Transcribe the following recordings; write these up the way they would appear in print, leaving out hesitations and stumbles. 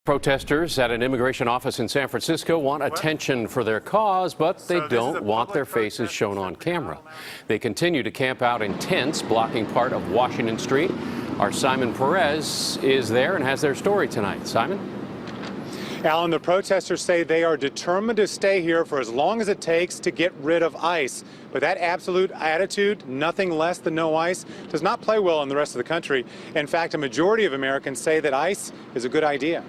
Protesters at an immigration office in San Francisco want attention for their cause, but they don't want their faces shown on camera. They continue to camp out in tents blocking part of Washington Street. Our Simon Perez is there and has their story tonight. Simon? Alan, the protesters say they are determined to stay here for as long as it takes to get rid of ICE. But that absolute attitude, nothing less than no ICE, does not play well in the rest of the country. In fact, a majority of Americans say that ICE is a good idea.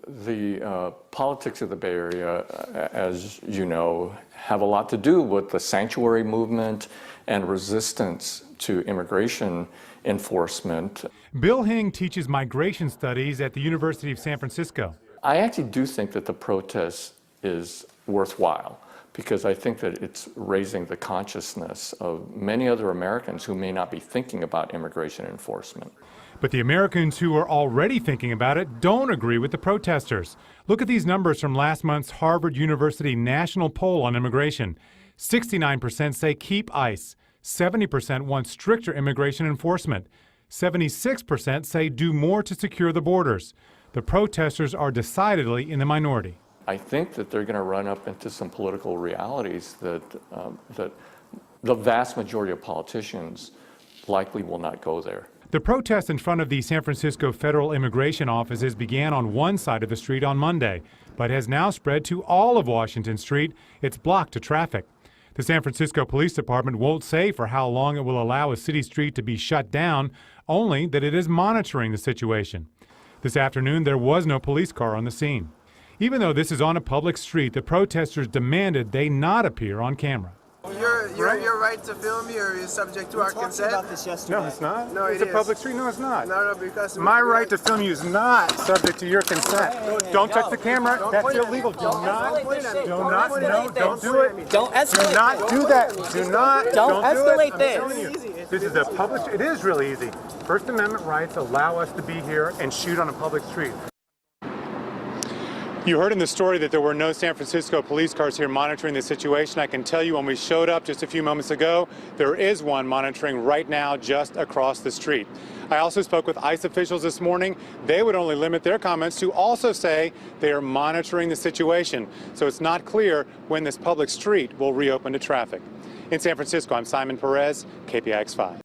The politics of the Bay Area, as you know, have a lot to do with the sanctuary movement and resistance to immigration enforcement. Bill Hing teaches migration studies at the University of San Francisco. I actually do think that the protest is worthwhile because I think that it's raising the consciousness of many other Americans who may not be thinking about immigration enforcement. But the Americans who are already thinking about it don't agree with the protesters. Look at these numbers from last month's Harvard University national poll on immigration. 69% say keep ICE. 70% want stricter immigration enforcement. 76% say do more to secure the borders. The protesters are decidedly in the minority. I think that they're going to run up into some political realities that the vast majority of politicians likely will not go there. The protest in front of the San Francisco federal immigration offices began on one side of the street on Monday, but has now spread to all of Washington Street. It's blocked to traffic. The San Francisco Police Department won't say for how long it will allow a city street to be shut down, only that it is monitoring the situation. This afternoon, there was no police car on the scene. Even though this is on a public street, the protesters demanded they not appear on camera. Your right to film you is subject to our consent. No, it's not. No, it's a public street. No, it's not. No, because my right to film you is not subject to your consent. Don't touch the camera. That's illegal. Do not do it. Don't escalate. Do not do that. Do not. Don't escalate this. This is a public. It is really easy. First Amendment rights allow us to be here and shoot on a public street. You heard in the story that there were no San Francisco police cars here monitoring the situation. I can tell you when we showed up just a few moments ago, there is one monitoring right now just across the street. I also spoke with ICE officials this morning. They would only limit their comments to also say they are monitoring the situation. So it's not clear when this public street will reopen to traffic. In San Francisco, I'm Simon Perez, KPIX 5.